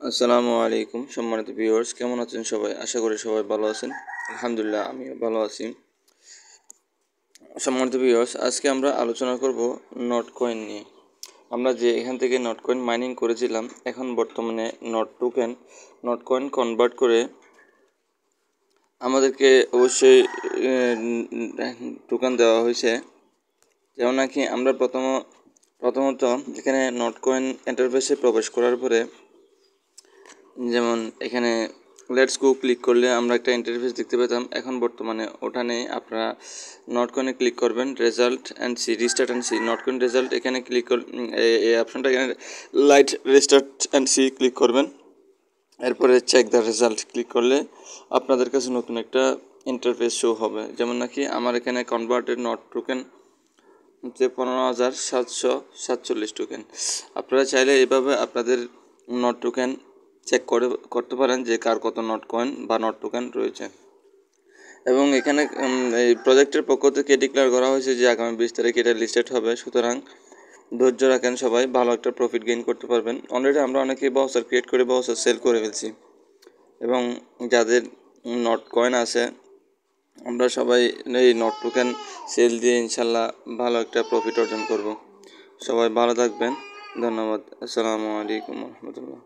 আসসালামু আলাইকুম সম্মানিত ভিউয়ার্স, কেমন আছেন সবাই? আশা করি সবাই ভালো আছেন। আলহামদুলিল্লাহ, আমিও ভালো আছি। সম্মানিত ভিউয়ার্স, আজকে আমরা আলোচনা করব নট কয়েন নিয়ে। আমরা যে এখান থেকে নট কয়েন মাইনিং করেছিলাম, এখন বর্তমানে নট কয়েন কনভার্ট করে আমাদেরকে অবশ্যই টোকেন দেওয়া হয়েছে। যেমন নাকি আমরা প্রথমত এখানে নট কয়েন ইন্টারফেসে প্রবেশ করার পরে, যেমন এখানে লেটস গো ক্লিক করলে আমরা একটা ইন্টারফেস দেখতে পেতাম। এখন বর্তমানে ওটা নেই। আপনারা নট কয়েনে ক্লিক করবেন, result and see, restart and see, Notcoin result এখানে ক্লিক এই অপশনটা এখানে light restart and see click করবেন। এরপরে চেক দ্য রেজাল্ট ক্লিক করলে আপনাদের কাছে নতুন একটা ইন্টারফেস শো হবে। যেমন নাকি আমার এখানে কনভার্টেড নট টোকেন হচ্ছে 15,747 টোকেন। আপনারা চাইলে এইভাবে আপনাদের নট টোকেন চেক করতে পারেন যে কার কত নট কয়েন বা নট টোকেন রয়েছে। এবং এখানে এই প্রজেক্টের পক্ষ থেকে ডিক্লেয়ার করা হয়েছে যে আগামী 20 তারিখে এটা লিস্টেড হবে। সুতরাং ধৈর্য রাখেন, সবাই ভালো একটা প্রফিট গেইন করতে পারবেন। অলরেডি আমরা অনেকেই বাউচার ক্রিয়েট করে বাউচার সেল করে ফেলছি, এবং যাদের নট কয়েন আছে আমরা সবাই এই নট টোকেন সেল দিয়ে ইনশাল্লাহ ভালো একটা প্রফিট অর্জন করব। সবাই ভালো থাকবেন, ধন্যবাদ। আসসালামু আলাইকুম রহমতুল্লাহ।